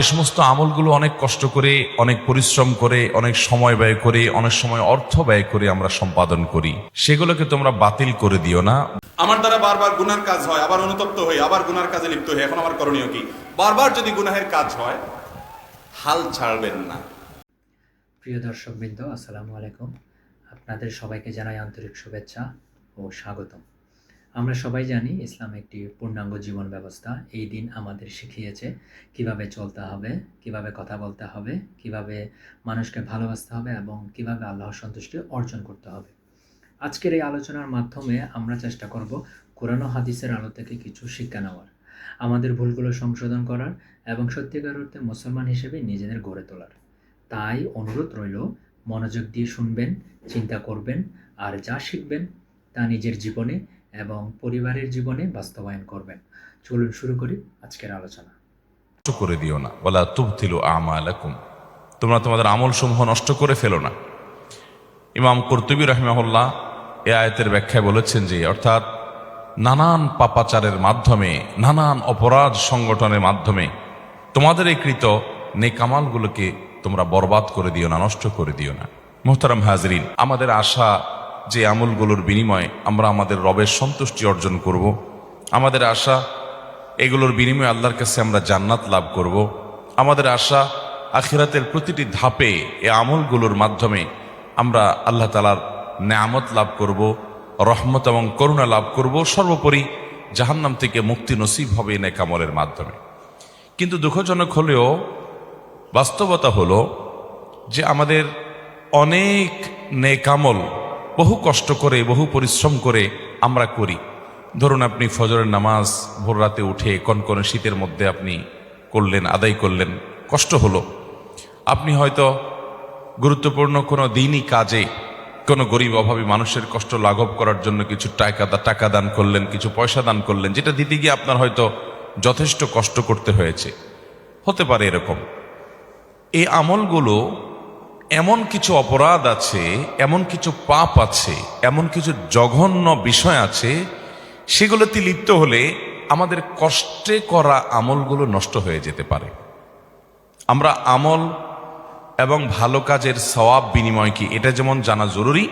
যে সমস্ত আমলগুলো অনেক কষ্ট করে, অনেক পরিশ্রম করে, অনেক সময় ব্যয় করে, অনেক সময় অর্থ ব্যয় করে আমরা সম্পাদন করি, সেগুলোকে তোমরা বাতিল করে দিও না। আমার দ্বারা বারবার গুনার কাজ হয়, আবার অনুতপ্ত হই, আবার গুনার কাজে লিপ্ত হই। এখন আমার করণীয় কি? বারবার যদি গুনাহের কাজ হয়, হাল ছাড়বেন না। প্রিয় দর্শকবৃন্দ, আসসালামু আলাইকুম। আপনাদের সবাইকে জানাই আন্তরিক শুভেচ্ছা ও স্বাগতম। আমরা সবাই জানি ইসলাম একটি পূর্ণাঙ্গ জীবন ব্যবস্থা। এই দিন আমাদের শিখিয়েছে কিভাবে চলতে হবে, কিভাবে কথা বলতে হবে, কিভাবে মানুষকে ভালোবাসতে হবে এবং কিভাবে আল্লাহর সন্তুষ্টি অর্জন করতে হবে। আজকের এই আলোচনার মাধ্যমে আমরা চেষ্টা করব কোরআন ও হাদিসের আলো থেকে কিছু শিক্ষা নেওয়ার, আমাদের ভুলগুলো সংশোধন করার এবং সত্যিকার অর্থে মুসলমান হিসেবে নিজেদের গড়ে তোলার। তাই অনুরোধ রইল, মনোযোগ দিয়ে শুনবেন, চিন্তা করবেন, আর যা শিখবেন তা নিজের জীবনে এবং পরিবারের জীবনে বাস্তবায়ন করবেন। চলুন শুরু করি আজকের আলোচনা। নষ্ট করে দিও না, ওয়ালা তুবতিলু আমালাকুম, তোমরা তোমাদের আমল সমূহ নষ্ট করে ফেলো না। ইমাম কুরতুবী রাহিমাহুল্লাহ এ আয়াতের ব্যাখ্যায় বলেছেন যে, অর্থাৎ নানান পাপাচারের মাধ্যমে, নানান অপরাধ সংগঠনের মাধ্যমে তোমাদের এই কৃত নেক আমলগুলোকে তোমরা বরবাদ করে দিও না, নষ্ট করে দিও না। মুহতারাম হাজরিন, আমাদের আশা যে আমলগুলোর বিনিময়ে আমরা আমাদের রবের সন্তুষ্টি অর্জন করব, আমাদের আশা এগুলোর বিনিময়ে আল্লাহর কাছে আমরা জান্নাত লাভ করব, আমাদের আশা আখিরাতের প্রতিটি ধাপে এ আমলগুলোর মাধ্যমে আমরা আল্লাহ তাআলার নেয়ামত লাভ করব, রহমত এবং করুণা লাভ করব, সর্বোপরি জাহান্নাম থেকে মুক্তি নসিব হবে নেক আমলের মাধ্যমে। কিন্তু দুঃখজনক হলেও বাস্তবতা হলো যে আমাদের অনেক নেক আমল বহু কষ্ট করে, বহু পরিশ্রম করে আমরা করি। ধরুন, আপনি ফজরের নামাজ ভোর রাতে উঠে কনকনে শীতের মধ্যে আপনি করলেন, আদায় করলেন, কষ্ট হলো। আপনি হয়তো গুরুত্বপূর্ণ কোনো দিনই কাজে কোনো গরিব অভাবী মানুষের কষ্ট লাঘব করার জন্য কিছু টাকা দান করলেন, কিছু পয়সা দান করলেন, যেটা দিতে গিয়ে আপনার হয়তো যথেষ্ট কষ্ট করতে হয়েছে। হতে পারে এরকম। এই আমলগুলো এমন কিছু অপরাধ আছে, এমন কিছু পাপ আছে, এমন কিছু জঘন্য বিষয় আছে, সেগুলোতে লিপ্ত হলে আমাদের কষ্টে করা আমলগুলো নষ্ট হয়ে যেতে পারে। আমরা আমল এবং ভালো কাজের সওয়াব বিনিময় কি, এটা যেমন জানা জরুরি,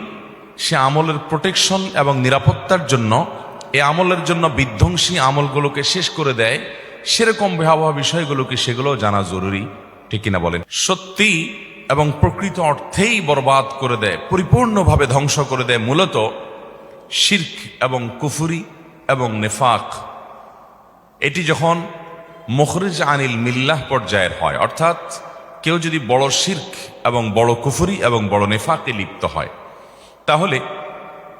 সে আমলের প্রোটেকশন এবং নিরাপত্তার জন্য, এ আমলের জন্য বিধ্বংসী আমলগুলোকে শেষ করে দেয় সেরকম ভয়াবহ বিষয়গুলোকে সেগুলো জানা জরুরি। ঠিক কিনা বলেন? সত্যি এবং প্রকৃত অর্থেই বরবাদ করে দেয়, পরিপূর্ণভাবে ধ্বংস করে দেয় মূলত শিরক এবং কুফরি এবং নেফাক। এটি যখন মুখরিজ আনিল মিল্লাহ পর্যায়ের হয়, অর্থাৎ কেউ যদি বড় শিরক এবং বড় কুফরি এবং বড় নেফাকে লিপ্ত হয়, তাহলে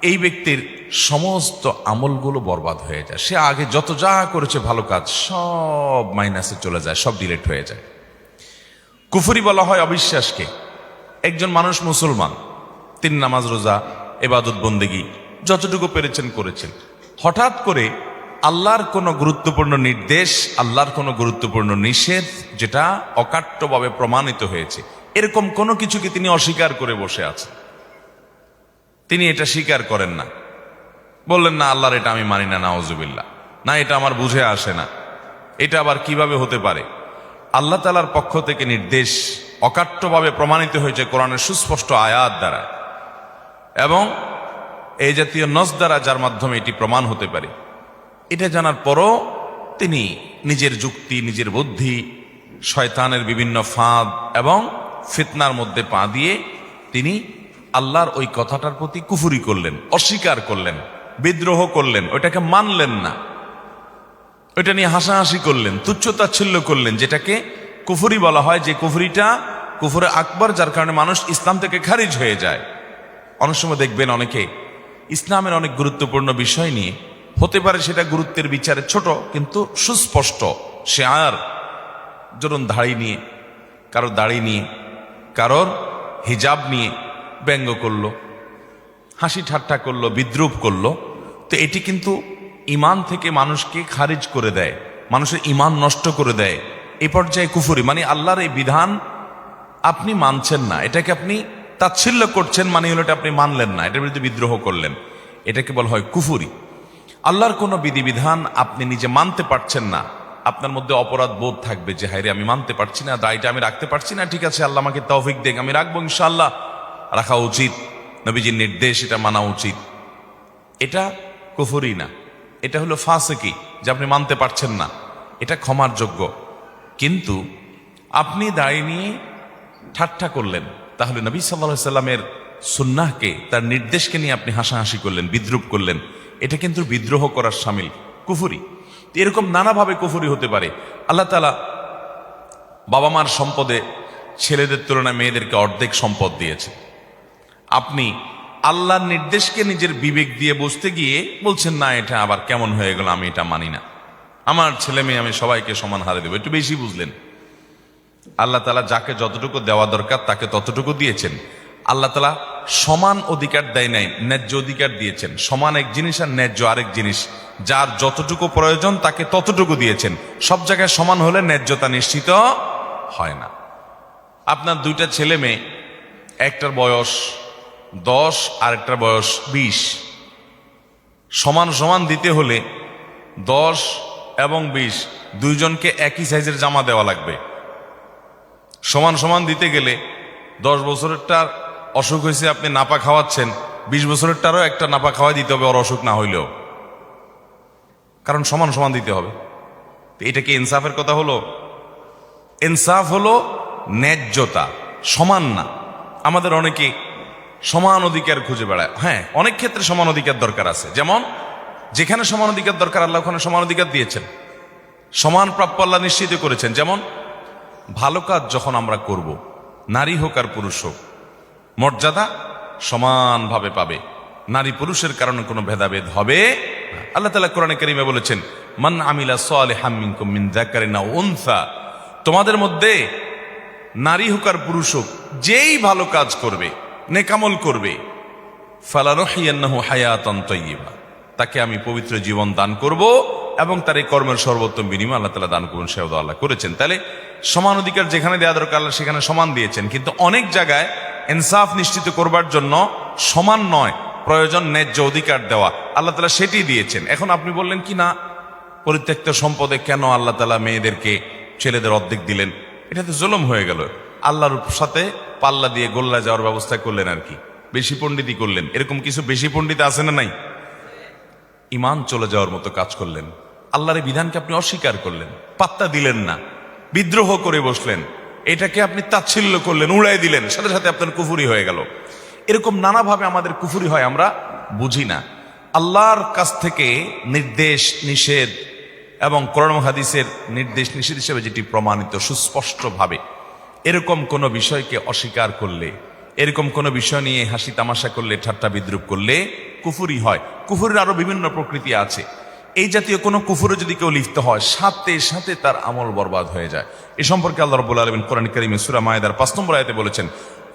এই ব্যক্তির সমস্ত আমলগুলো বরবাদ হয়ে যায়। সে আগে যত যা করেছে ভালো কাজ, সব মাইনাসে চলে যায়, সব ডিলেট হয়ে যায়। কুফরি বলা হয় অবিশ্বাসকে। একজন মানুষ মুসলমান, তিনি নামাজ রোজা ইবাদত বন্দেগী যতটুকু পেরেছেন করেছেন, হঠাৎ করে আল্লাহর কোনো গুরুত্বপূর্ণ নির্দেশ, আল্লাহর কোনো গুরুত্বপূর্ণ নিষেধ, যেটা অকাট্যভাবে প্রমাণিত হয়েছে, এরকম কোনো কিছুকে তিনি অস্বীকার করে বসে আছেন। তিনি এটা স্বীকার করেন না, বললেন না আল্লাহর এটা আমি মানি না, নাউজুবিল্লাহ, না এটা আমার বুঝে আসে না, এটা আবার কিভাবে হতে পারে। আল্লাহ তাআলার পক্ষ থেকে নির্দেশ অকাট্যভাবে প্রমাণিত হয়েছে কোরআনের সুস্পষ্ট আয়াত দ্বারা এবং এই জাতীয় নস দ্বারা, যার মাধ্যমে এটি প্রমাণ হতে পারে। এটা জানার পরও তিনি নিজের যুক্তি, নিজের বুদ্ধি, শয়তানের বিভিন্ন ফাঁদ এবং ফিতনার মধ্যে পা দিয়ে তিনি আল্লাহর ওই কথাটার প্রতি কুফরি করলেন, অস্বীকার করলেন, বিদ্রোহ করলেন, ওইটাকে মানলেন না, ওইটা নিয়ে হাসাহাসি করলেন, তুচ্ছতাচ্ছিল্য করলেন, যেটাকে কুফরি বলা হয়। যে কুফরিটা কুফরে আকবর, যার কারণে মানুষ ইসলাম থেকে খারিজ হয়ে যায়। অনেক সময় দেখবেন অনেকে ইসলামের অনেক গুরুত্বপূর্ণ বিষয় নিয়ে, হতে পারে সেটা গুরুত্বের বিচারে ছোট কিন্তু সুস্পষ্ট শেয়ার, ধরুন দাড়ি নিয়ে, কারোর দাড়ি নিয়ে, কারোর হিজাব নিয়ে ব্যঙ্গ করলো, হাসি ঠাট্টা করলো, বিদ্রুপ করলো, তো এটি কিন্তু ইমান থেকে মানুষকে খারিজ করে দেয়, মানুষের ইমান নষ্ট করে দেয়। এই পর্যায়ে কুফরি, মানে আল্লাহর এই বিধান আপনি মানছেন না, এটাকে আপনি তাচ্ছিল্য করছেন, মানে হলো এটা আপনি মানলেন না, এটার বিরুদ্ধে বিদ্রোহ করলেন, এটাকে বলা হয় কুফরি। আল্লাহর কোনো বিধিবিধান আপনি নিজে মানতে পারছেন না, আপনার মধ্যে অপরাধ বোধ থাকবে যে হায়রে আমি মানতে পারছি না, দায়টা আমি রাখতে পারছি না, ঠিক আছে আল্লাহ আমাকে তৌফিক দেখ, আমি রাখবো ইনশাআল্লাহ। রাখা উচিত, নবীজির নির্দেশ, এটা মানা উচিত। এটা কুফরি না, এটা হলো ফাসিকি, যে আপনি মানতে পারছেন না, এটা ক্ষমার যোগ্য। কিন্তু আপনি দাঁড়িয়ে নিয়ে ঠাট্টা করলেন, তাহলে নবী সাল্লাল্লাহু আলাইহি সাল্লামের সুন্নাহকে, তার নির্দেশকে নিয়ে আপনি হাসাহাসি করলেন, বিদ্রুপ করলেন, এটা কিন্তু বিদ্রোহ করার শামিল, কুফরি। এরকম নানাভাবে কুফরি হতে পারে। আল্লাহ তাআলা বাবা মার সম্পদে ছেলেদের তুলনায় মেয়েদেরকে অর্ধেক সম্পদ দিয়েছে। আপনি আল্লাহর নির্দেশকে নিজের বিবেক দিয়ে বুঝতে গিয়ে বলছেন না এটা আবার কেমন হয়ে গেল, আমি এটা মানি না, আমার ছেলে মেয়ে আমি সবাইকে সমান হারে দেবো। একটু বেশি বুঝলেন। আল্লাহ তাআলা যাকে যতটুকু দেওয়া দরকার তাকে ততটুকু দিয়েছেন। আল্লাহ তাআলা সমান অধিকার দেয় নাই, ন্যায্য অধিকার দিয়েছেন। সমান এক জিনিস আর ন্যায্য আরেক জিনিস। যার যতটুকু প্রয়োজন তাকে ততটুকু দিয়েছেন। সব জায়গায় সমান হলে ন্যায্যতা নিশ্চিত হয় না। আপনার দুইটা ছেলে মেয়ে, একটার বয়স 10 আর একটার বয়স 20, সমান সমান দিতে হলে 10 এবং 20 দুইজনকে একই সাইজের জামা দেওয়া লাগবে। সমান সমান দিতে গেলে 10 বছরেরটার অসুখ হয়েছে, আপনি নাপা খাওয়াচ্ছেন, 20 বছরেরটারও একটা নাপা খাওয়াই দিতে হবে, ওর অসুখ না হইলেও, কারণ সমান সমান দিতে হবে। এটা কি ইনসাফের কথা হলো? ইনসাফ হলো ন্যায্যতা, সমান না। আমাদের অনেকে সমান অধিকার খুঁজে বেড়ায়। হ্যাঁ, অনেক ক্ষেত্রে সমান অধিকার দরকার আছে, যেমন যেখানে সমান অধিকার দরকার আল্লাহ ওখানে সমান অধিকার দিয়েছেন, সমান প্রাপ্য আল্লাহ নিশ্চিত করেছেন। যেমন ভালো কাজ যখন আমরা করব, নারী হোক আর পুরুষ হোক, মর্যাদা সমানভাবে পাবে, নারী পুরুষের কারণে কোনো ভেদাভেদ হবে না। আল্লাহ তাআলা কোরআনে কারীমে বলেছেন, মান আমিলা সালিহাম মিনকুম মিন যাকারিন আও উনসা, তোমাদের মধ্যে নারী হোক আর পুরুষ হোক, যেই ভালো কাজ করবে, নেকামল করবে, ফালানুহিয়ান্নাহু হায়াতান তাইয়্যিবা, তাকে আমি পবিত্র জীবন দান করব এবং তার এই কর্মের সর্বোত্তম বিনিময় আল্লাহ তাআলা দান করবেন, সেও আল্লাহ করেছেন। তাহলে সমান অধিকার যেখানে দেওয়া দরকার আল্লাহ সেখানে সমান দিয়েছেন। কিন্তু অনেক জায়গায় ইনসাফ নিশ্চিত করবার জন্য সমান নয়, প্রয়োজন ন্যায্য অধিকার দেওয়া, আল্লাহ তাআলা সেটি দিয়েছেন। এখন আপনি বললেন কি না, পরিত্যক্ত সম্পদে কেন আল্লাহ তাআলা মেয়েদেরকে ছেলেদের অর্ধেক দিলেন? এটা তো জুলুম হয়ে গেল। আল্লাহর সাথে পাল্লা দিয়ে গোল্লা যাওয়ার ব্যবস্থা করলেন, আর কি বেশি পণ্ডিতই করলেন। এরকম কিছু বেশি পণ্ডিত আছে না নাই? ইমান চলে যাওয়ার মতো কাজ করলেন, আল্লাহর বিধানকে আপনি অস্বীকার করলেন, পাত্তা দিলেন না, বিদ্রোহ করে বসলেন, এটাকে আপনি তাচ্ছিল্য করলেন, উড়াই দিলেন, সাথে সাথে আপনার কুফরি হয়ে গেল। এরকম নানাভাবে আমাদের কুফরি হয়, আমরা বুঝি না। আল্লাহর কাছ থেকে নির্দেশ নিষেধ এবং কোরআন হাদিসের নির্দেশ নিষেধ হিসেবে যেটি প্রমাণিত সুস্পষ্টভাবে, এরকম কোন বিষয়কে অস্বীকার করলে, এরকম কোন বিষয় নিয়ে হাসি তামাশা করলে, ঠাট্টা বিদ্রুপ করলে কুফরি হয়। কুফরের আরো বিভিন্ন প্রকৃতি আছে। এই জাতীয় কোনো কুফরে যদি কেউ লিপ্ত হয়, সাথে সাথে তার আমল বরবাদ হয়ে যায়। এ সম্পর্কে আল্লাহ রাব্বুল আলামিন কোরআন কারীমে সূরা মায়েদার 5 নম্বর আয়াতে বলেছেন,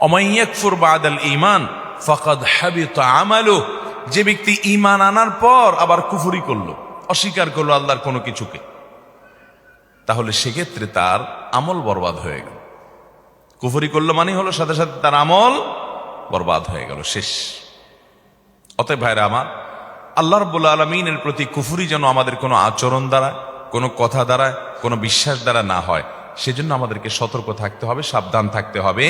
ওমাই ইয়াকফুর বাদাল ঈমান ফাকাদ হাবিতা আমালু, যে ব্যক্তি ঈমান আনার পর আবার কুফরি করলো, অস্বীকার করলো আল্লাহর কোনো কিছুকে, তাহলে সেক্ষেত্রে তার আমল বরবাদ হয়ে গেল। কুফরি করলো মানে হলো সাথে সাথে তার আমল বরবাদ হয়ে গেল, শেষ। অতএব ভাইরা আমার, আল্লাহ রাব্বুল আলামিনের প্রতি কুফরি যেন আমাদের কোনো আচরণ দ্বারা, কোনো কথা দ্বারা, কোনো বিশ্বাস দ্বারা না হয়, সেজন্য আমাদেরকে সতর্ক থাকতে হবে, সাবধান থাকতে হবে।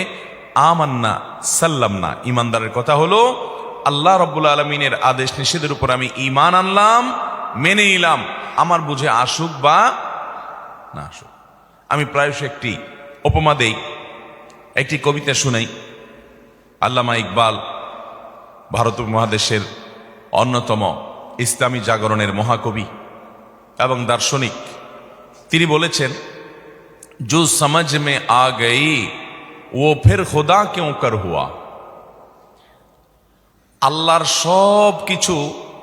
আমান্না সাল্লামনা, ইমানদারের কথা হলো আল্লাহ রাব্বুল আলামিনের আদেশ নিষেধের উপর আমি ঈমান আনলাম, মেনে নিলাম, আমার বুঝে আসুক বা না আসুক। আমি প্রায়শই একটি উপমা দেই, একটি কবিতা শুনাই। আল্লামা ইকবাল ভারত উপমহাদেশের অন্যতম ইসলামী জাগরণের মহাকবি এবং দার্শনিক, তিনি বলেছেন, जो समझ में आ गई वो फिर खुदा क्यों कर हुआ। আল্লাহর সব কিছু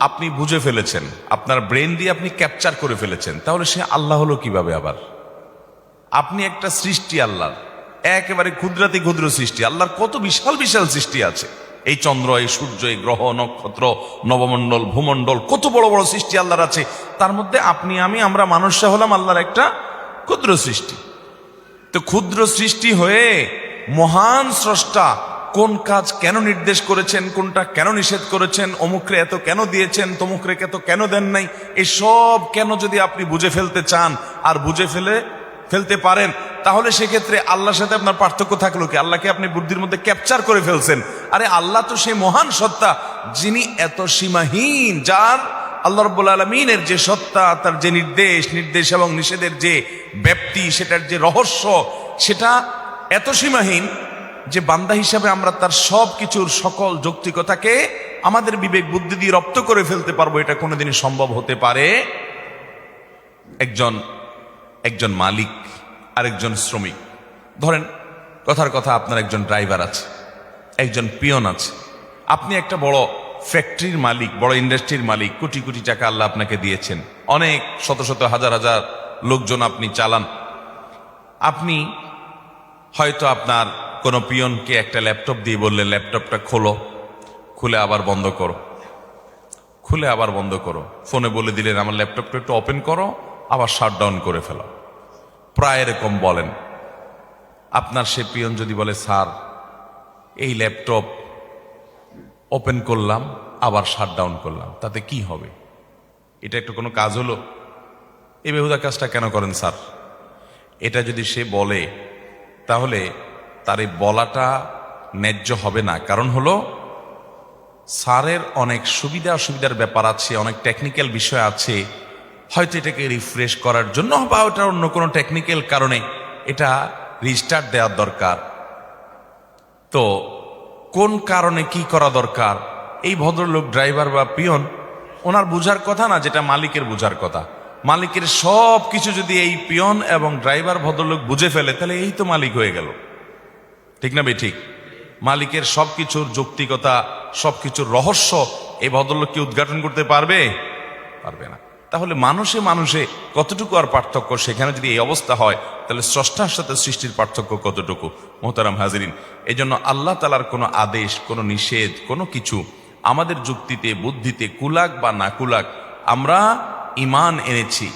আপনি বুঝে ফেলেছেন, আপনার ব্রেন দিয়ে আপনি ক্যাপচার করে ফেলেছেন, তাহলে সে আল্লাহ হলো কিভাবে আবার? আপনি একটা সৃষ্টি, আল্লাহর একেবারে ক্ষুদ্রাতি ক্ষুদ্র সৃষ্টি। আল্লাহর কত বিশাল বিশাল সৃষ্টি আছে, এই চন্দ্র, এই সূর্য, এই গ্রহ নক্ষত্র, নবমণ্ডল, ভূমণ্ডল, কত বড় বড় সৃষ্টি আল্লাহর আছে। তার মধ্যে আপনি আমরা মানুষরা হলাম আল্লাহর একটা ক্ষুদ্র সৃষ্টি। তো ক্ষুদ্র সৃষ্টি হয়ে মহান স্রষ্টা কোন কাজ কেন নির্দেশ করেছেন, কোনটা কেন নিষেধ করেছেন, অমুকরে এত কেন দিয়েছেন, তমুকরে এত কেন দেন নাই, এসব কেন যদি আপনি বুঝে ফেলতে চান আর বুঝে ফেলতে পারেন, তাহলে সেক্ষেত্রে আল্লাহর সাথে আপনার পার্থক্য থাকলো কি? আল্লাহকে আপনি বুদ্ধির মধ্যে ক্যাপচার করে ফেলছেন। আরে আল্লাহ তো সেই মহান সত্তা যিনি এত সীমাহীন, যার আল্লাহ রাব্বুল আলামিনের যে সত্তা, তার যে নির্দেশ এবং নিষেধের যে ব্যাপ্তি, সেটার যে রহস্য, সেটা এত সীমাহীন যে বান্দা হিসাবে আমরা তার সব কিছুর সকল যৌক্তিকতাকে আমাদের বিবেক বুদ্ধি দিয়ে রপ্ত করে ফেলতে পারবো, এটা কোনোদিনই সম্ভব হতে পারে? একজন মালিক আর একজন শ্রমিক, ধরেন কথার কথা আপনার একজন ড্রাইভার আছে, একজন পিয়ন আছে। আপনি একটা বড় ফ্যাক্টরির মালিক, বড় ইন্ডাস্ট্রির মালিক, কোটি কোটি টাকা আল্লাহ আপনাকে দিয়েছেন, অনেক শত শত হাজার হাজার লোকজন আপনি চালান। আপনি হয়তো আপনার কোনো পিয়নকে একটা ল্যাপটপ দিয়ে বললেন, ল্যাপটপটা খোলো, খুলে আবার বন্ধ করো, খুলে আবার বন্ধ করো। ফোনে বলে দিলেন আমার ল্যাপটপটা একটু ওপেন করো, আবার শাটডাউন করে ফেলো। প্রায় এরকম বলেন। আপনার সে পিয়ন যদি বলে স্যার এই ল্যাপটপ ওপেন করলাম আবার শাটডাউন করলাম, তাতে কি হবে? এটা একটু কোনো কাজ হলো? এই বেহুদা কাজটা কেন করেন স্যার? এটা যদি সে বলে তাহলে তার এই বলাটা ন্যায্য হবে না। কারণ হলো স্যারের অনেক সুবিধা অসুবিধার ব্যাপার আছে, অনেক টেকনিক্যাল বিষয় আছে, হয়তো এটাকে রিফ্রেশ করার জন্য বা ওটা অন্য কোনো টেকনিক্যাল কারণে এটা রিস্টার্ট দেওয়ার দরকার। তো কোন কারণে কি করা দরকার এই ভদ্রলোক ড্রাইভার বা পিয়ন ওনার বুঝার কথা না, যেটা মালিকের বুঝার কথা। মালিকের সব কিছু যদি এই পিয়ন এবং ড্রাইভার ভদ্রলোক বুঝে ফেলে তাহলে এই তো মালিক হয়ে গেল, ঠিক না ঠিক? মালিকের সবকিছুর যৌক্তিকতা, সবকিছুর রহস্য এই ভদ্রলোক কি উদ্ঘাটন করতে পারবে? পারবে না। তাহলে মানুষে কতটুকু আর পার্থক্য? সেখানে যদি এই অবস্থা হয় তাহলে স্রষ্টার সাথে সৃষ্টির পার্থক্য কতটুকু? মোহতারাম হাজিরিন, এই জন্য আল্লাহ তাআলার কোনো আদেশ, কোনো নিষেধ, কোনো কিছু আমাদের যুক্তিতে বুদ্ধিতে কুলাক বা না কুলাক, আমরা ঈমান এনেছি,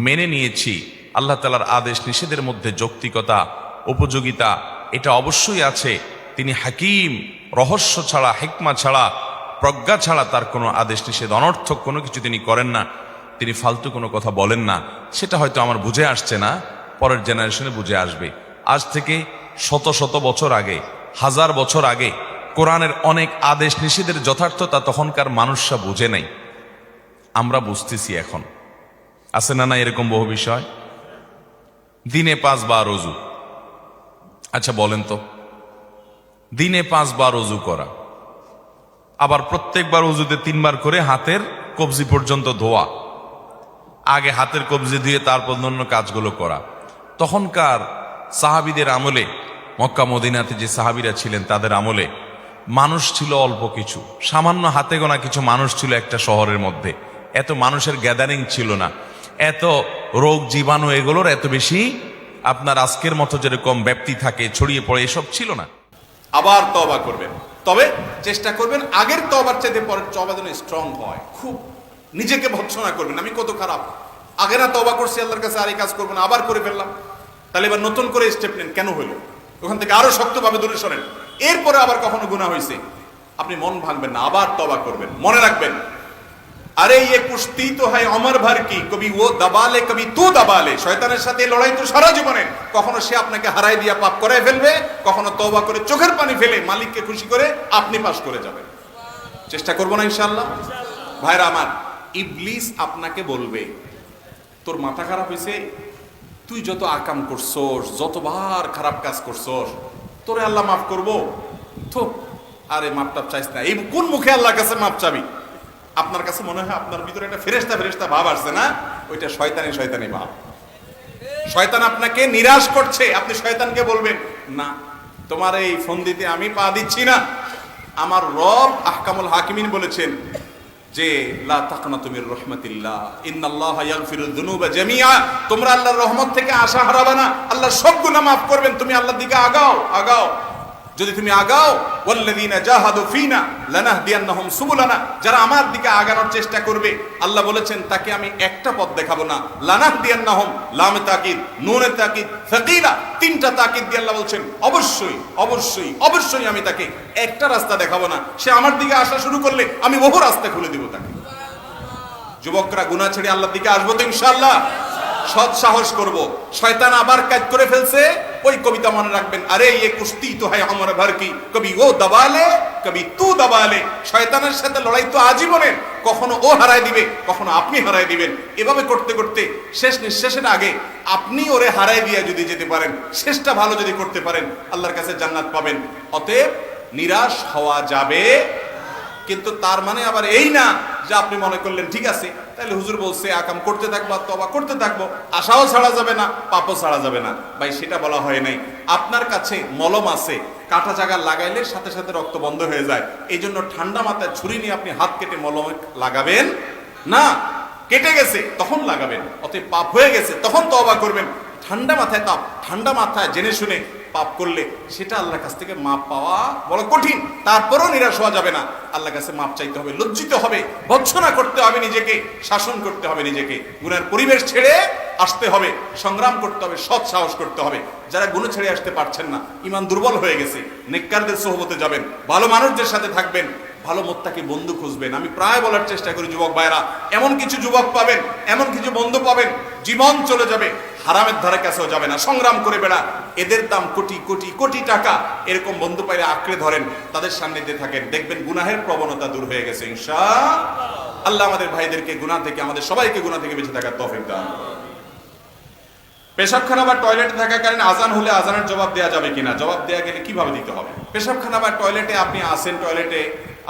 মেনে নিয়েছি। আল্লাহ তাআলার আদেশ নিষেধের মধ্যে যৌক্তিকতা, উপযোগিতা এটা অবশ্যই আছে। তিনি হাকিম, রহস্য ছাড়া, হিকমা ছাড়া, প্রজ্ঞা ছাড়া তার কোনো আদেশ নিষেধ অনর্থক কোনো কিছু তিনি করেন না। তিনি ফালতু কোনো কথা বলেন না। সেটা হয়তো আমার বুঝে আসছে না, পরের জেনারেশনে বুঝে আসবে। আজ থেকে শত শত বছর আগে, হাজার বছর আগে কোরআনের অনেক আদেশ নিষেধের যথার্থতা তখনকার মানুষরা বুঝে নাই, আমরা বুঝতেছি এখন। আছে না এরকম বহু বিষয়? দিনে 5 বার ওযু। আচ্ছা বলেন তো, দিনে 5 বার ওযু করা, আবার প্রত্যেকবার ওযুতে 3 বার করে হাতের কবজি পর্যন্ত ধোয়া, আগে হাতের কবজি দিয়ে তারপর অন্য কাজগুলো করা। তখনকার সাহাবীদের আমলে, মক্কা মদিনাতে যে সাহাবীরা ছিলেন তাদের আমলে মানুষ ছিল অল্প কিছু, সামান্য হাতে গোনা কিছু মানুষ ছিল একটা শহরের মধ্যে। এত মানুষের গ্যাদারিং ছিল না, এত রোগ জীবাণু এগুলোর এত বেশি আপনার আজকের মতো যেরকম ব্যাপ্তি থাকে ছড়িয়ে পড়ে এসব ছিল না। আবার তওবা করবেন, তবে চেষ্টা করবেন আগের তওবার চাইতে পরের তওবা যেন স্ট্রং হয়। খুব নিজেকে ভৎসনা করবেন আমি কত খারাপ, আগে না তওবা করছি আল্লাহর কাছে, আর এই কাজ করবো না, আবার করে ফেললাম। তাহলে এবার নতুন করে স্টেপ নেন, কেন হলো, ওখান থেকে আরো শক্তভাবে দূরে সরেন। এরপরে আবার কখনো গুনাহ হয়েছে আপনি মন ভাঙবেন না, আবার তওবা করবেন। মনে রাখবেন, আরে ये कुश्ती तो है अमर भर की, कभी वो दबा ले कभी तू दबा ले। শয়তানের সাথে লড়াই তো সারা জীবনের, কখনো সে আপনাকে হারাই দিয়া পাপ করায় ফেলবে, কখনো তওবা করে চোখের পানি ফেলে মালিককে খুশি করে আপনি পাস করে যাবেন। চেষ্টা করব না ইনশাআল্লাহ? ভাইরা আমার, ইবলিস আপনাকে বলবে তোর মাথা খারাপ হয়েছে, তুই যত আকাম করছস, যতবার খারাপ কাজ করছস, তোরে আল্লাহ মাফ করবো তো? আরে মাপ টাপ চাইস না, এই কোন মুখে আল্লাহর কাছে মাপ চাবি? আপনার কাছে মনে হয় আপনার ভিতরে একটা ফেরেশতা ভাব আসছে না? ওইটা শয়তানি ভাব। শয়তান আপনাকে নিরাশ করছে, আপনি শয়তানকে বলবেন না তোমার এই ফন্দিতে আমি পা দিচ্ছি না। আমার রব আহকামুল হাকিমিন বলেছেন যে লা তাকনাতু মির রাহমাতিল্লাহ ইন্নাল্লাহা ইয়াগফিরুয যুনুবা জামিআ। তোমরা আল্লাহর রহমত থেকে আশা হারাবে না, আল্লাহ সব গুনাহ মাফ করবেন। তুমি আল্লাহর দিকে আগাও। যদি তুমি আগাও, ওয়াল্লাযীনা জাহাদু ফীনা লানাহদিয়ান্নাহুম সুবুলানা, যারা আমার দিকে আগানোর চেষ্টা করবে, আল্লাহ বলেছেন তাকে আমি একটা পথ দেখাবো না। লানাহদিয়ান্নাহুম, লামে তাকিদ, নুনে তাকিদ, সাকিলা, তিনটা তাকিদ দিয়ে আল্লাহ বলছেন অবশ্যই অবশ্যই অবশ্যই আমি তাকে একটা রাস্তা দেখাবো না। সে আমার দিকে আসা শুরু করলে আমি বহু রাস্তা খুলে দিব তাকে। যুবকরা গুনাহ ছেড়ে আল্লাহর দিকে আসবো তো ইনশাআল্লাহ। সৎ সাহস করব। শয়তান আবার কাজ করে ফেলছে, ওই কবিতা মনে রাখবেন, আরে ये কুস্তি তো है हमारे भर की, कभी वो दबा ले कभी तू दबा ले। শয়তানের সাথে লড়াই তো আজীবনের, কখনো ও হারায় দিবে, কখনো আপনি হারায় দিবেন। এভাবে করতে করতে শেষ নিঃশ্বাসের আগে আপনি ওরে হারায় দিয়ে যদি যেতে পারেন, শেষটা ভালো যদি করতে পারেন, আল্লাহর কাছে জান্নাত পাবেন। অতএব নিরাশ হওয়া যাবে, কিন্তু তার মানে আবার এই না যে আপনি মনে করলেন ঠিক আছে তাহলে হুজুর বলছে আকাম করতে থাকবো, তওবা করতে থাকবো, আশাও ছাড়া যাবে না, পাপও ছাড়া যাবে না। ভাই সেটা বলা হয় নাই। আপনার কাছে মলম আছে, কাটা জায়গা লাগাইলে সাথে সাথে রক্ত বন্ধ হয়ে যায়, এই জন্য ঠান্ডা মাথায় ছুরি নিয়ে আপনি হাত কেটে মলমে লাগাবেন না। কেটে গেছে তখন লাগাবেন, অতএব পাপ হয়ে গেছে তখন তওবা করবেন। ঠান্ডা মাথায় তাপ, ঠান্ডা মাথায় জেনে শুনে পাপ করলে সেটা আল্লাহর কাছ থেকে মাপ পাওয়া বড় কঠিন। তারপরও নিরাশ হওয়া যাবে না, আল্লাহর কাছে মাপ চাইতে হবে, লজ্জিত হবে, ভৎসনা করতে হবে নিজেকে, শাসন করতে হবে নিজেকে, গুনার পরিবেশ ছেড়ে আসতে হবে, সংগ্রাম করতে হবে, সৎ সাহস করতে হবে। যারা গুনাহ ছেড়ে আসতে পারছেন না, ঈমান দুর্বল হয়ে গেছে, নেককারদের সোহবতে যাবেন, ভালো মানুষদের সাথে থাকবেন, ভালো মোত্তাকি বন্ধু খুঁজবেন। আমি প্রায় বলার চেষ্টা করি যুবক ভাইরা, এমন কিছু যুবক পাবেন, এমন কিছু বন্ধু পাবেন, জীবন চলে যাবে, হারামের ধারে কাছেও যাবে না, সংগ্রাম করে বেড়া, এদের দাম কোটি কোটি কোটি টাকা। এরকম বন্ধু পাইলে আঁকড়ে ধরেন, তাদের সান্নিধ্যে থাকেন, দেখবেন গুনাহের প্রবণতা দূর হয়ে গেছে ইনশাআল্লাহ। আমাদের ভাইদেরকে গুনাহ থেকে, আমাদের সবাইকে গুনাহ থেকে বেঁচে থাকার তৌফিক দান। পেশাবখানা বা টয়লেটে থাকাকালীন আজান হলে আজানের জবাব দেওয়া যাবে কিনা, জবাব দেওয়া গেলে কিভাবে দিতে হবে? পেশাবখানা বা টয়লেটে আপনি আসেন, টয়লেটে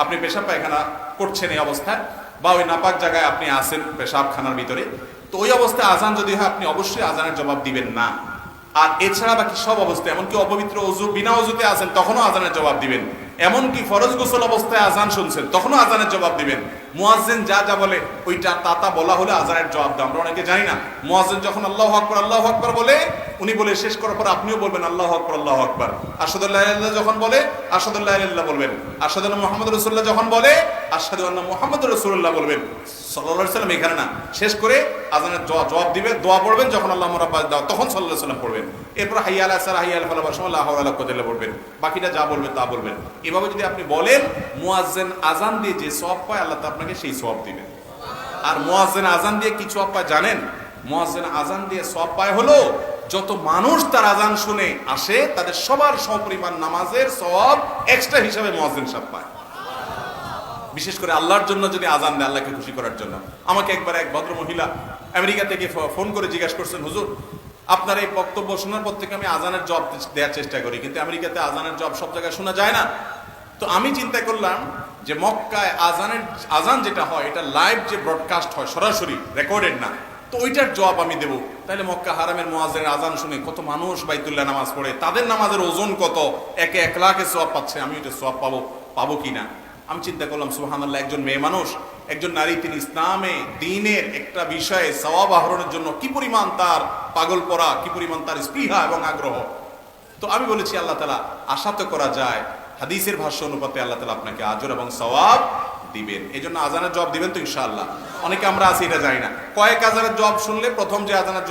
আপনি পেশাব পায়খানা করছেন এই অবস্থায়, বা ওই নাপাক জায়গায় আপনি আসেন পেশাবখানার ভিতরে, তো ওই অবস্থায় আজান যদি হয় আপনি অবশ্যই আজানের জবাব দিবেন না। আর এছাড়া বাকি সব অবস্থায়, এমনকি অপবিত্র অজু, বিনা অজুতে আছেন তখনও আজানের জবাব দিবেন। এমনকি ফরজ গোসল অবস্থায় আজান শুনছেন তখনও আজানের জবাব দিবেন। মুয়াজ্জিন যা যা বলে ওইটা তা বলা হলে আজানের জবাব দাও। আমরা অনেকে জানি না, মুয়াজ্জিন যখন আল্লাহু আকবার বলে, উনি বলে শেষ করার পর আপনিও বলবেন আল্লাহু আকবার। আশহাদু আল্লা ইলাহা ইল্লাল্লাহ যখন বলে আশহাদু আল্লা ইলাহা ইল্লাল্লাহ বলবেন। আশহাদু আন্না মুহাম্মাদুর রাসূলুল্লাহ যখন বলে আশহাদু আন্না মুহাম্মাদুর রাসূলুল্লাহ বলবেন। সাল্লাল্লাহু আলাইহি সাল্লাম এখানে না, শেষ করে আজানের জবাব দিবে, দোয়া পড়বেন, যখন আল্লাহু রাব্বানা দাও তখন সাল্লাল্লাহু আলাইহি সাল্লাম পড়বেন। এরপর হাইয়া আলাস সালাহ, হাইয়া আল ফালাহ, লা হাওলা ওয়ালা কুওয়াতা ইল্লা বিল্লাহ পড়বেন, বাকিটা যা বলবেন তা বলবেন। এভাবে যদি আপনি বলেন, মুয়াজ্জিন আজান দিয়ে যে সওয়াব পায় আল্লাহ তাআলা আপনাকে সেই সওয়াব দিবেন। আর মুয়াজ্জিন আজান দিয়ে কি সওয়াব পায় জানেন? মুয়াজ্জিন আজান দিয়ে সওয়াব পায় হলো যত মানুষ তার আজান শুনে আসে তাদের সবার সমপরিমাণ নামাজের সওয়াব এক্সট্রা হিসাবে মুয়াজ্জিন সাহেব পায়। বিশেষ করে আল্লাহর জন্য যদি আজান দেয়, আল্লাহকে খুশি করার জন্য। আমাকে একবার এক ভদ্র মহিলা আমেরিকা থেকে ফোন করে জিজ্ঞাসা করছেন, হুজুর আপনার এই বক্তব্য শোনার পর থেকে আমি আজানের জবাব দেওয়ার চেষ্টা করি, কিন্তু আমেরিকাতে আজানের জবাব সব জায়গায় শোনা যায় না। তো আমি চিন্তা করলাম যে মক্কায় আজান যেটা হয় এটা লাইভ যে ব্রডকাস্ট হয়, সরাসরি রেকর্ডেড না, তো ওইটার জবাব আমি দেবো। তাহলে মক্কা হারামের মুয়াজ্জিনের আজান শুনে কত মানুষ বাইতুল্লাহ নামাজ পড়ে, তাদের নামাজের ওজন কত, একে 1 লাখের সওয়াব পাচ্ছে, আমি ওইটা সওয়াব পাবো কিনা। আমি চিন্তা করলাম সুবহানাল্লাহ, একজন মেয়ে মানুষ, একজন নারী, তিনি ইসলামে দ্বীনের একটা বিষয়ে সওয়াব আহরণের জন্য কি পরিমাণ তার পাগল পড়া, কি পরিমাণ তার স্পৃহা এবং আগ্রহ। তো আমি বলেছি আল্লাহ তাআলা আশা তো করা যায় হাদিসের ভাষ্য অনুপাতে আল্লাহ তাআলা আপনাকে আজর এবং সওয়াব দিবেন। এই জন্য আজানের জবাব দিবেন তো ইনশাআল্লাহ। অনেকে আমরা আছি এটা জানি না, কয়েক আজানের জবাব শুনলে প্রথম যে আজানের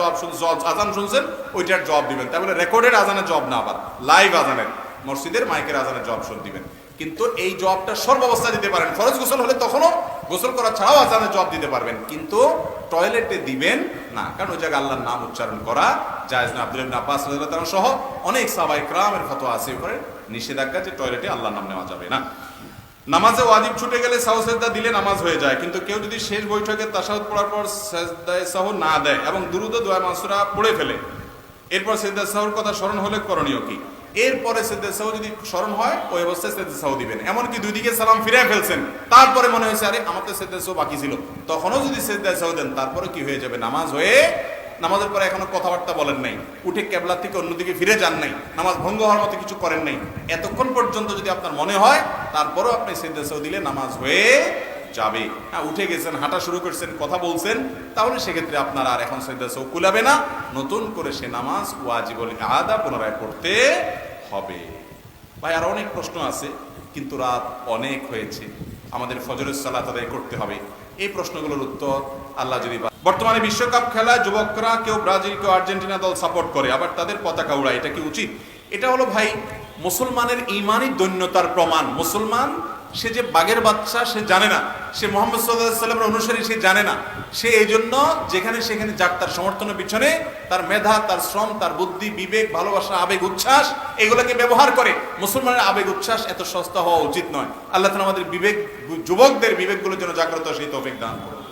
আজান শুনছেন ওইটার জবাব দিবেন, তারপরে রেকর্ডেড আজানের জবাব না, আবার লাইভ আজানের, মসজিদের মাইকের আজানের জবাব শুন দিবেন। কিন্তু এই জবাবটা সর্বাবস্থা দিতে পারেন। ফরজ গোসল হলে তখনও গোসল করা ছাড়াও আজানের জবাব দিতে পারবেন, কিন্তু টয়লেটে দিবেন না, কারণ ওই জায়গায় আল্লাহর নাম উচ্চারণ করা জায়েজ না। আব্দুল্লাহ ইবনে আব্বাস রাদিয়াল্লাহু তাআলা সহ অনেক সাহাবায়ে কেরামের ফতোয়া আছে উপরে নিষেধাজ্ঞা যে টয়লেটে আল্লাহর নাম নেওয়া যাবে না। নামাজে ওয়াজিব ছুটে গেলে সাহু সিজদা দিলে নামাজ হয়ে যায়, কিন্তু কেউ যদি শেষ বৈঠকে তাশাহুদ পড়ার পর সিজদায়ে সাহু না দেয় এবং দুরূদ ও দোয়া মাসুরা পড়ে ফেলে, এরপর সিজদায়ে সাহুর কথা স্মরণ হলে করণীয় কি? এরপরে সিজদায়ে সাহু যদি স্মরণ হয় ওই অবস্থায় সিজদায়ে সাহু দিবেন। এমনকি দুই দিকে সালাম ফিরিয়ে ফেলছেন, তারপরে মনে হয়েছে আরে আমার তো সিজদায়ে সাহু বাকি ছিল, তখনও যদি সিজদায়ে সাহু দেন তারপরে কি হয়ে যাবে? নামাজ হয়ে, নামাজের পরে এখনো কথাবার্তা বলেন নাই, উঠে কেবলা থেকে অন্যদিকে ফিরে যান নাই, নামাজ ভঙ্গ হওয়ার মতো কিছু করেন নাই, এতক্ষণ পর্যন্ত যদি আপনার মনে হয় তারপরেও আপনি সিজদায়ে সাহু দিলে নামাজ হয়ে যাবে। হ্যাঁ, উঠে গেছেন, হাঁটা শুরু করছেন, কথা বলছেন, তাহলে সেক্ষেত্রে আপনার আর এখন সিজদায়ে সাহু কুলাবে না, নতুন করে সে নামাজ ওয়াজিবুল আদা পুনরায় পড়তে হবে। ভাই আর অনেক প্রশ্ন আছে, কিন্তু রাত অনেক হয়েছে, আমাদের ফজরের সালাত আদায় করতে হবে। এই প্রশ্নগুলোর উত্তর আল্লাহ যদি বর্তমানে বিশ্বকাপ খেলায় যুবকরা কেউ ব্রাজিল কেউ আর্জেন্টিনা দল সাপোর্ট করে, আবার তাদের পতাকা উড়ায়, এটা কি উচিত? এটা হলো ভাই মুসলমানের ইমানি দৈন্যতার প্রমাণ। মুসলমান সে যে বাঘের বাচ্চা সে জানে না, সে মোহাম্মদ সাল্লাল্লাহু আলাইহি ওয়াসাল্লামের অনুসারী সে জানে না, সে এই জন্য যেখানে সেখানে যাক তার সমর্থনের পিছনে তার মেধা, তার শ্রম, তার বুদ্ধি, বিবেক, ভালোবাসা, আবেগ, উচ্ছ্বাস এগুলোকে ব্যবহার করে। মুসলমানের আবেগ উচ্ছ্বাস এত সস্তা হওয়া উচিত নয়। আল্লাহ তাআলা আমাদের বিবেক, যুবকদের বিবেকগুলোর জন্য জাগ্রত সেই তৌফিক দান করুন।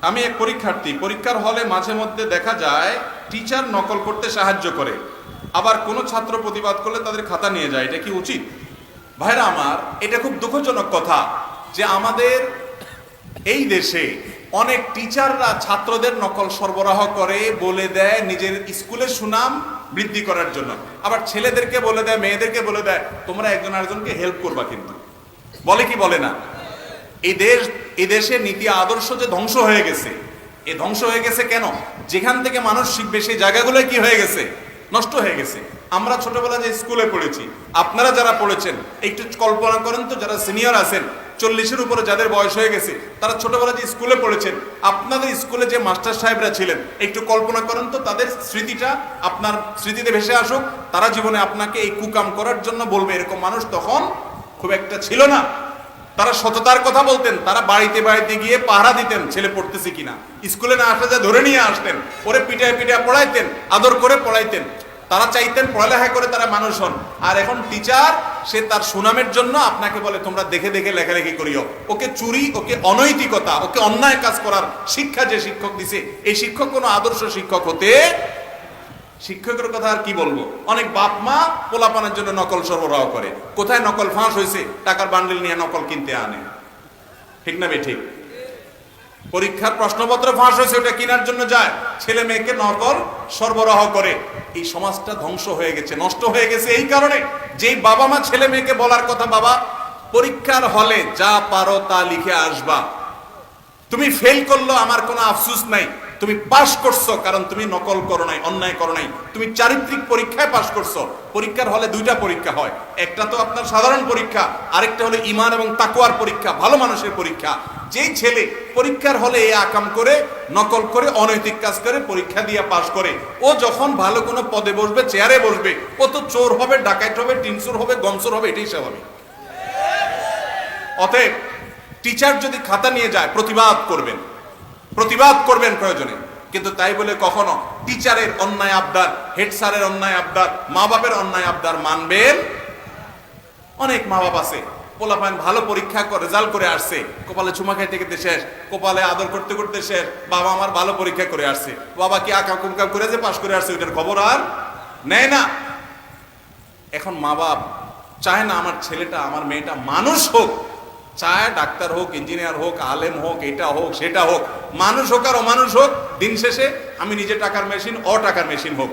আমি এক পরীক্ষার্থী, পরীক্ষার হলে মাঝে মধ্যে দেখা যায় টিচার নকল করতে সাহায্য করে, আবার কোনো ছাত্র প্রতিবাদ করলে তাদের খাতা নিয়ে যায়, এটা কি উচিত? ভাইরা আমার, এটা খুব দুঃখজনক কথা যে আমাদের এই দেশে অনেক টিচাররা ছাত্রদের নকল সরবরাহ করে, বলে দেয় নিজের স্কুলের সুনাম বৃদ্ধি করার জন্য, আবার ছেলেদেরকে বলে দেয়, মেয়েদেরকে বলে দেয় তোমরা একজন আরেকজনকে হেল্প করবা, কিন্তু বলে কি বলে না? এই দেশে নীতি আদর্শ যে ধ্বংস হয়ে গেছে, এই ধ্বংস হয়ে গেছে কেন? যেখান থেকে মানুষ শিখবে সেই জায়গাগুলো কি হয়ে গেছে? নষ্ট হয়ে গেছে। আমরা ছোটবেলা যে স্কুলে পড়েছি, আপনারা যারা পড়েছেন একটু কল্পনা করেন তো, যারা সিনিয়র আছেন 40-এর উপরে যাদের বয়স হয়ে গেছে, তারা ছোটবেলা যে স্কুলে পড়েছেন, আপনাদের স্কুলে যে মাস্টার সাহেবরা ছিলেন একটু কল্পনা করেন তো, তাদের স্মৃতিটা আপনার স্মৃতিতে ভেসে আসুক। তারা জীবনে আপনাকে এই কুকাম করার জন্য বলবে, এরকম মানুষ তখন খুব একটা ছিল না। তারা সততার কথা বলতেন, তারা বাড়িতে বাড়িতে গিয়ে পাহারা দিতেন ছেলে পড়তেছে কিনা, স্কুলে না আসলে যা ধরে নিয়ে আসতেন, ওরে পিটায় পিটায় পড়াইতেন, আদর করে পড়াইতেন। তারা চাইতেন পড়ালেখা করে তারা মানুষ হন। আর এখন টিচার সে তার সুনামের জন্য আপনাকে বলে তোমরা দেখে দেখে লেখালেখি করিও। ওকে চুরি, ওকে অনৈতিকতা, ওকে অন্যায় কাজ করার শিক্ষা যে শিক্ষক দিছে, এই শিক্ষক কোনো আদর্শ শিক্ষক হতে, শিক্ষকের কথা আর কি বলবো। অনেক বাপ মা পোলাপানের জন্য নকল সরবরাহ করে, কোথায় নকল ফাঁস হয়েছে টাকার বান্ডিল নিয়ে নকল কিনতে আনে, ঠিক না ঠিক? পরীক্ষার প্রশ্নপত্র ফাঁস হয়েছে ওটা কেনার জন্য যায়, ছেলে মেয়েকে নকল সরবরাহ করে। এই সমাজটা ধ্বংস হয়ে গেছে, নষ্ট হয়ে গেছে এই কারণে যেই বাবা মা ছেলে মেয়েকে বলার কথা, বাবা পরীক্ষার হলে যা পারো তা লিখে আসবা, তুমি ফেল করলো আমার কোনো আফসোস নাই, তুমি পাস করছো কারণ তুমি নকল করো নাই, অন্যায় করো নাই, তুমি চারিত্রিক পরীক্ষায় পাস করছো। পরীক্ষার হলে দুইটা পরীক্ষা হয়, একটা তো আপনার সাধারণ পরীক্ষা, আরেকটা হলো ঈমান এবং তাকওয়ার পরীক্ষা, ভালো মানুষের পরীক্ষা। যেই ছেলে পরীক্ষার হলে এই আকাম করে, নকল করে, অনৈতিক কাজ করে পরীক্ষা দিয়ে পাস করে, ও যখন ভালো কোনো পদে বসবে, চেয়ারে বসবে, ও তো চোর হবে, ডাকাইত হবে, টিনচোর হবে, গমচোর হবে, এটাই স্বাভাবিক। অতএব টিচার যদি খাতা নিয়ে যায় প্রতিবাদ করবেন, প্রতিবাদ করবেন প্রয়োজনে, কিন্তু তাই বলে কখনো টিচারের অন্যায় আবদার, হেড স্যারের অন্যায় আবদার, মা বাপের অন্যায় আবদার মানবেন। অনেক মা বাপ আছে পোলাপান ভালো পরীক্ষা করে রেজাল্ট করে আসছে, কপালে চুমা খাইতে খেতে শেষ, কপালে আদর করতে করতে শেষ, বাবা আমার ভালো পরীক্ষা করে আসছে, বাবা কি আঁকা কুমকা করে যে পাশ করে আসছে ওইটার খবর আর নেয় না। এখন মা বাপ চায় না আমার ছেলেটা, আমার মেয়েটা মানুষ হোক, চায় ডাক্তার হোক, ইঞ্জিনিয়ার হোক, আলেম হোক, এটা হোক সেটা হোক, মানুষ হোক আর অমানুষ হোক, দিন শেষে আমি নিজে টাকার মেশিন, টাকার মেশিন হোক।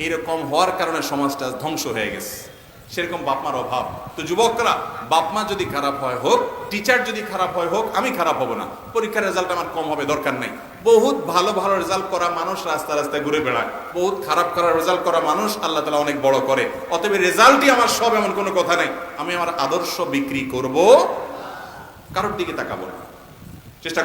এইরকম হওয়ার কারণে সমাজটা ধ্বংস হয়ে গেছে। সেরকম বাপমার অভাব। তো যুবকরা, বাপমা যদি খারাপ হয় হোক, টিচার যদি খারাপ হয় হোক, আমি খারাপ হব না, পরীক্ষার রেজাল্ট আমার কম হবে, দরকার নাই। বহুত ভালো ভালো রেজাল্ট করা মানুষ রাস্তা রাস্তায় ঘুরে বেড়ায়, বহুত খারাপ খারাপ রেজাল্ট করা মানুষ আল্লাহ তাআলা অনেক বড় করে। অতএব রেজাল্টই আমার সব, এমন কোনো কথা নাই। আমি আমার আদর্শ বিক্রি করব, কারোর দিকে তাকাবো না।